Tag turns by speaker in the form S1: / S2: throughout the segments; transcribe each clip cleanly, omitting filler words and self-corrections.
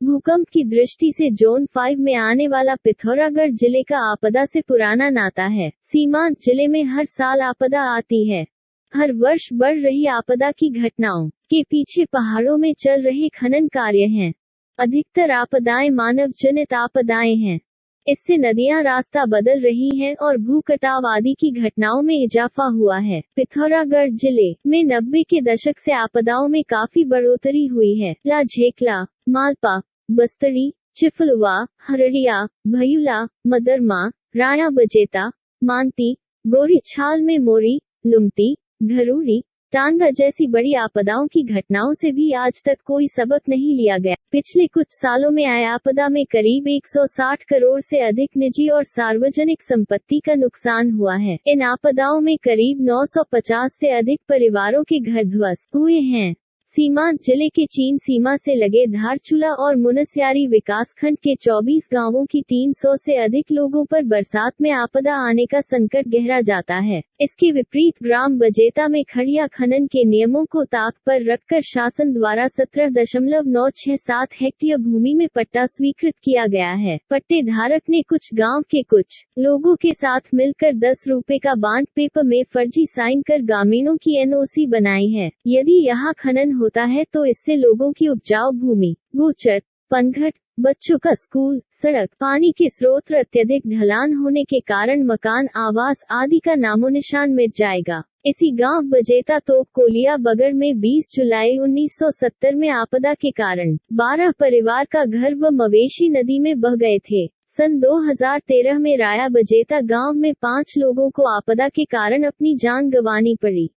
S1: भूकंप की दृष्टि से जोन 5 में आने वाला पिथौरागढ़ जिले का आपदा से पुराना नाता है। सीमांत जिले में हर साल आपदा आती है। हर वर्ष बढ़ रही आपदा की घटनाओं के पीछे पहाड़ों में चल रहे खनन कार्य हैं। अधिकतर आपदाएं मानव जनित आपदाएं हैं। इससे नदियां रास्ता बदल रही हैं और भू कटाव आदि की घटनाओं में इजाफा हुआ है। पिथौरागढ़ जिले में 90 के दशक से आपदाओं में काफी बढ़ोतरी हुई है। ला झेकला, मालपा, बस्तरी, चिफलुआ, हरड़िया, भयुला, मदरमा, राया बजेता, मानती, गोरीछाल में मोरी, लुमती, घरूरी, टांगा जैसी बड़ी आपदाओं की घटनाओं से भी आज तक कोई सबक नहीं लिया गया। पिछले कुछ सालों में आए आपदा में करीब 160 करोड़ से अधिक निजी और सार्वजनिक संपत्ति का नुकसान हुआ है। इन आपदाओं में करीब 950 से अधिक परिवारों के घर ध्वस्त हुए हैं। सीमांत जिले के चीन सीमा से लगे धारचूला और मुनस्यारी विकासखंड के 24 गांवों की 300 से अधिक लोगों पर बरसात में आपदा आने का संकट गहरा जाता है। इसके विपरीत ग्राम बजेता में खड़िया खनन के नियमों को ताक पर रखकर शासन द्वारा 17.967 हेक्टेयर भूमि में पट्टा स्वीकृत किया गया है। पट्टे धारक ने कुछ गाँव के कुछ लोगों के साथ मिलकर 10 रुपए का बॉन्ड पेपर में फर्जी साइन कर ग्रामीणों की एनओसी बनाई है। यदि यहाँ खनन होता है तो इससे लोगों की उपजाऊ भूमि, गोचर, पनघट, बच्चों का स्कूल, सड़क, पानी के स्रोत अत्यधिक ढलान होने के कारण मकान, आवास आदि का नामोनिशान मिट जाएगा। इसी गांव बजेता तोप कोलिया बगड़ में 20 जुलाई 1970 में आपदा के कारण 12 परिवार का घर व मवेशी नदी में बह गए थे। सन 2013 में राया बजेता गांव में 5 लोगों को आपदा के कारण अपनी जान गंवानी पड़ी।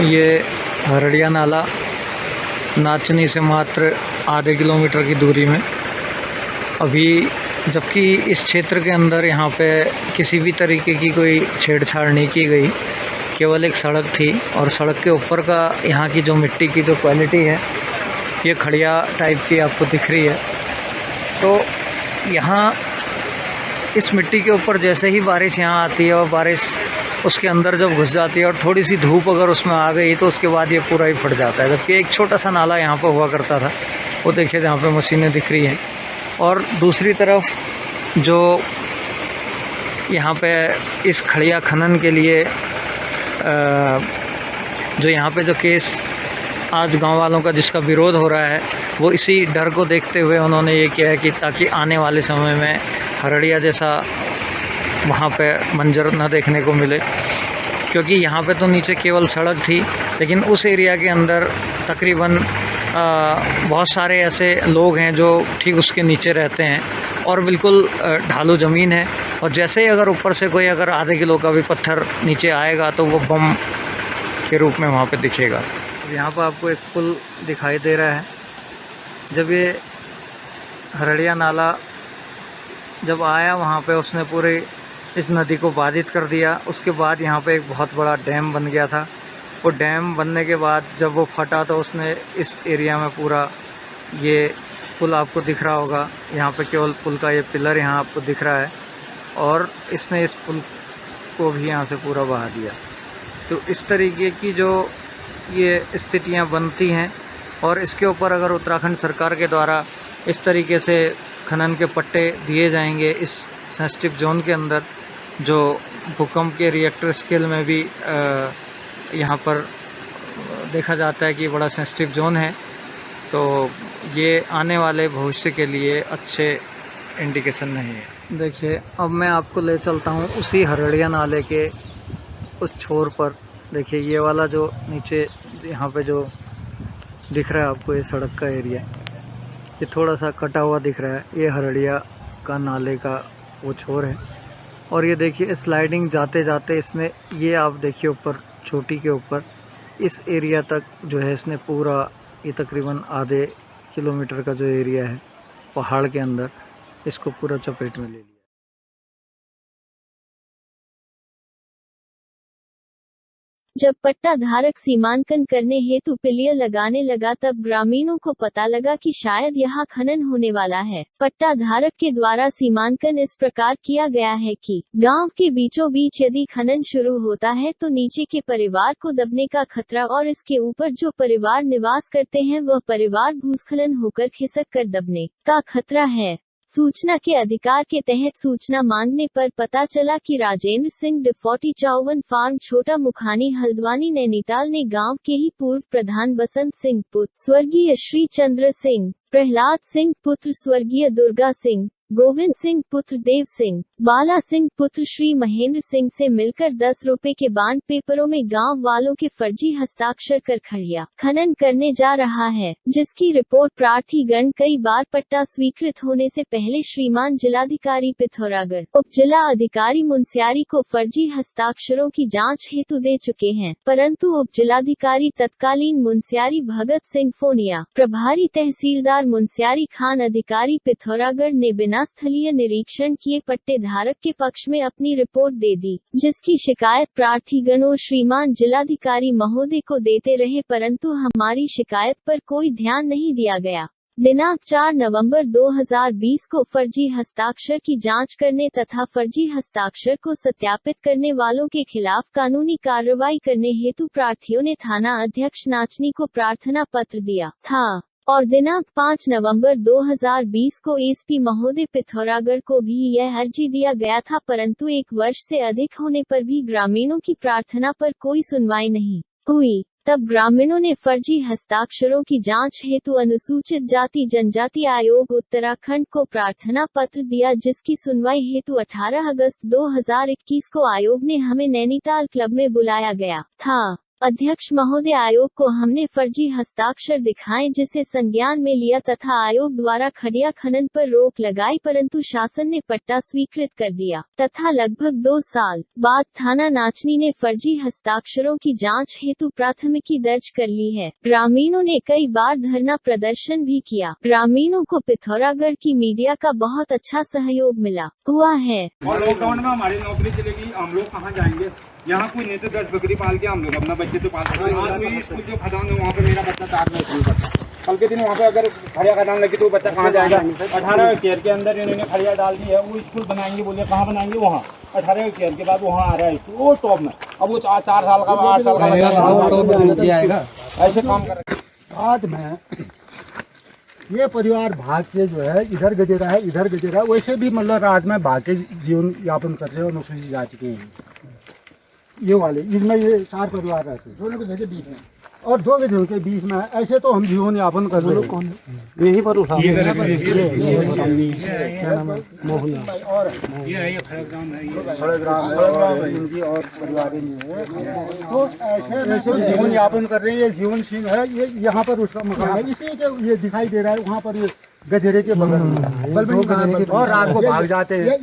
S2: ये हरड़िया नाला नाचनी से मात्र आधे किलोमीटर की दूरी में, अभी जबकि इस क्षेत्र के अंदर यहाँ पे किसी भी तरीके की कोई छेड़छाड़ नहीं की गई, केवल एक सड़क थी और सड़क के ऊपर का यहाँ की जो मिट्टी की जो क्वालिटी है ये खड़िया टाइप की आपको दिख रही है। तो यहाँ इस मिट्टी के ऊपर जैसे ही बारिश यहाँ आती है और बारिश उसके अंदर जब घुस जाती है और थोड़ी सी धूप अगर उसमें आ गई तो उसके बाद ये पूरा ही फट जाता है। जबकि एक छोटा सा नाला यहाँ पर हुआ करता था, वो देखिए जहाँ पे मशीनें दिख रही हैं। और दूसरी तरफ जो यहाँ पे इस खड़िया खनन के लिए जो यहाँ पे जो केस आज गांव वालों का जिसका विरोध हो रहा है, वो इसी डर को देखते हुए उन्होंने ये किया है कि ताकि आने वाले समय में हरड़िया जैसा वहाँ पे मंजर न देखने को मिले। क्योंकि यहाँ पे तो नीचे केवल सड़क थी, लेकिन उस एरिया के अंदर तकरीबन बहुत सारे ऐसे लोग हैं जो ठीक उसके नीचे रहते हैं और बिल्कुल ढालू ज़मीन है। और जैसे ही अगर ऊपर से कोई अगर आधे किलो का भी पत्थर नीचे आएगा तो वो बम के रूप में वहाँ पे दिखेगा। यहाँ पर आपको एक पुल दिखाई दे रहा है। जब ये हरड़िया नाला जब आया वहाँ पे उसने पूरे इस नदी को बाधित कर दिया। उसके बाद यहाँ पे एक बहुत बड़ा डैम बन गया था। वो डैम बनने के बाद जब वो फटा तो उसने इस एरिया में पूरा ये पुल आपको दिख रहा होगा, यहाँ पे केवल पुल का ये पिलर यहाँ आपको दिख रहा है और इसने इस पुल को भी यहाँ से पूरा बहा दिया। तो इस तरीके की जो ये स्थितियाँ बनती हैं और इसके ऊपर अगर उत्तराखंड सरकार के द्वारा इस तरीके से खनन के पट्टे दिए जाएंगे इस सेंसिटिव जोन के अंदर, जो भूकंप के रिएक्टर स्केल में भी यहाँ पर देखा जाता है कि बड़ा सेंसिटिव जोन है, तो ये आने वाले भविष्य के लिए अच्छे इंडिकेशन नहीं है। देखिए अब मैं आपको ले चलता हूँ उसी हरड़िया नाले के उस छोर पर। देखिए ये वाला जो नीचे यहाँ पे जो दिख रहा है आपको ये सड़क का एरिया, ये थोड़ा सा कटा हुआ दिख रहा है, ये हरड़िया का नाले का वो छोर है। और ये देखिए स्लाइडिंग जाते जाते इसने ये आप देखिए ऊपर चोटी के ऊपर इस एरिया तक जो है इसने पूरा ये तकरीबन आधे किलोमीटर का जो एरिया है पहाड़ के अंदर, इसको पूरा चपेट में ले लिया।
S1: जब पट्टा धारक सीमांकन करने हेतु पिलियर लगाने लगा तब ग्रामीणों को पता लगा कि शायद यहाँ खनन होने वाला है। पट्टा धारक के द्वारा सीमांकन इस प्रकार किया गया है कि गांव के बीचों बीच यदि खनन शुरू होता है तो नीचे के परिवार को दबने का खतरा और इसके ऊपर जो परिवार निवास करते हैं वह परिवार भूस्खलन होकर खिसक कर दबने का खतरा है। सूचना के अधिकार के तहत सूचना मांगने पर पता चला कि राजेंद्र सिंह डिफोटी 54 फार्म छोटा मुखानी हल्द्वानी नैनीताल ने गांव के ही पूर्व प्रधान बसंत सिंह पुत्र स्वर्गीय श्री चंद्र सिंह, प्रहलाद सिंह पुत्र स्वर्गीय दुर्गा सिंह, गोविंद सिंह पुत्र देव सिंह, बाला सिंह पुत्र श्री महेंद्र सिंह से मिलकर 10 रुपए के बांड पेपरों में गांव वालों के फर्जी हस्ताक्षर कर खड़िया खनन करने जा रहा है, जिसकी रिपोर्ट प्रार्थीगण कई बार पट्टा स्वीकृत होने से पहले श्रीमान जिलाधिकारी पिथौरागढ़, उप जिला अधिकारी मुंसियारी को फर्जी हस्ताक्षरों की जाँच हेतु दे चुके हैं, परंतु उप जिलाधिकारी तत्कालीन मुंसियारी भगत सिंह फोनिया, प्रभारी तहसीलदार मुंसियारी खान अधिकारी पिथौरागढ़ ने बिना स्थलीय निरीक्षण किए पट्टे धारक के पक्ष में अपनी रिपोर्ट दे दी, जिसकी शिकायत प्रार्थीगणों श्रीमान जिलाधिकारी महोदय को देते रहे, परंतु हमारी शिकायत पर कोई ध्यान नहीं दिया गया। दिनांक 4 नवंबर 2020 को फर्जी हस्ताक्षर की जांच करने तथा फर्जी हस्ताक्षर को सत्यापित करने वालों के खिलाफ कानूनी कार्रवाई करने हेतु प्रार्थियों ने थाना अध्यक्ष नाचनी को प्रार्थना पत्र दिया था और दिनांक 5 नवंबर 2020 को एसपी महोदय पिथौरागढ़ को भी यह अर्जी दिया गया था, परंतु 1 वर्ष से अधिक होने पर भी ग्रामीणों की प्रार्थना पर कोई सुनवाई नहीं हुई। तब ग्रामीणों ने फर्जी हस्ताक्षरों की जांच हेतु अनुसूचित जाति जनजाति आयोग उत्तराखंड को प्रार्थना पत्र दिया, जिसकी सुनवाई हेतु 18 अगस्त 2021 को आयोग ने हमें नैनीताल क्लब में बुलाया गया था। अध्यक्ष महोदय, आयोग को हमने फर्जी हस्ताक्षर दिखाए जिसे संज्ञान में लिया तथा आयोग द्वारा खड़िया खनन पर रोक लगाई, परंतु शासन ने पट्टा स्वीकृत कर दिया तथा लगभग 2 साल बाद थाना नाचनी ने फर्जी हस्ताक्षरों की जांच हेतु प्राथमिकी दर्ज कर ली है। ग्रामीणों ने कई बार धरना प्रदर्शन भी किया। ग्रामीणों को पिथौरागढ़ की मीडिया का बहुत अच्छा सहयोग मिला हुआ है।
S3: और लॉकडाउन में हमारी नौकरी चलेगी, हम लोग कहाँ जाएंगे? यहाँ कोई नहीं तो 10 बकरी पाल के हम लोग अपना बच्चे तो पाल सकते हैं। स्कूल जो खदान है वहाँ पे मेरा बच्चा 4 में स्कूल करता है। कल के दिन वहाँ पे अगर खड़िया खदान लगी तो बच्चा कहाँ जाएगा? 18 केयर के अंदर इन्होंने खड़िया डाल दी है। वो स्कूल बनाएंगे, बोले कहाँ बनाएंगे? वहाँ 18 केयर के बाद वहाँ आ रहा है स्कूल, वो टॉप में। अब वो 4 साल का 8 साल का बच्चा ऐसे काम कर रहे हैं।
S4: आज में ये परिवार भाग के जो है इधर गजेरा है, इधर गजेरा, वैसे भी मतलब रात में भाग के जीवन यापन कर रहे हैं अनुसूचित जाति के ये वाले। इसमें ये 4 परिवार रहते हैं, दोनों के बीच में और 2 गधों के बीच में। ऐसे तो हम जीवन यापन कर रहे हैं। कौन यहीं पर उठा इनकी और परिवार तो ऐसे जीवन यापन कर रहे हैं। ये जीवन सिंह है, ये यहाँ पर उसका मकान है, इसी के ये दिखाई दे रहा है। वहाँ पर ये गधेरे के बगल में और रात को भाग जाते हैं।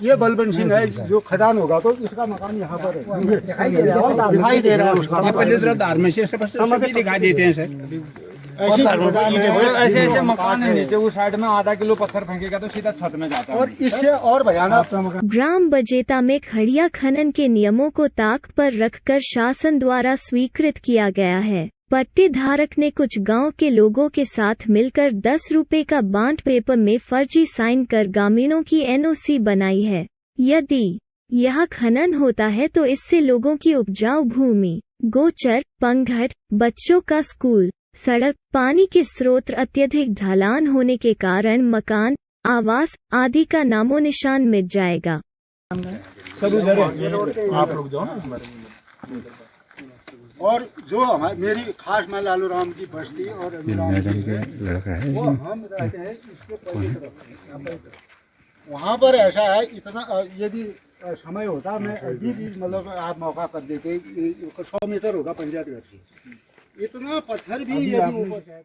S4: ये बलबन सिंह है, जो खदान होगा तो इसका मकान यहाँ पर है, दिखाई दे रहा है उसका। दिखाई देते हैं सर, ऐसे मकान है नीचे उस साइड में। आधा किलो पत्थर फेंकेगा तो सीधा छत में जाता है। और इससे और भयानक
S1: ग्राम बजेता में खड़िया खनन के नियमों को ताक पर रखकर शासन द्वारा स्वीकृत किया गया है। पट्टे धारक ने कुछ गांव के लोगों के साथ मिलकर 10 रुपए का बांड पेपर में फर्जी साइन कर ग्रामीणों की एनओसी बनाई है। यदि यह खनन होता है तो इससे लोगों की उपजाऊ भूमि, गोचर, पंघट, बच्चों का स्कूल, सड़क, पानी के स्रोत, अत्यधिक ढलान होने के कारण मकान, आवास आदि का नामो निशान मिट जाएगा।
S4: आप लोग जाओ ना। और जो हमारे मेरी खास मैं लालू राम की बस्ती और लड़का है, वो हम रहते हैं इसके तरफ। वहाँ पर ऐसा है, इतना यदि समय होता मैं अभी भी मतलब आप मौका कर देते। 100 मीटर होगा पंचायत घर से, इतना पत्थर भी यदि ऊपर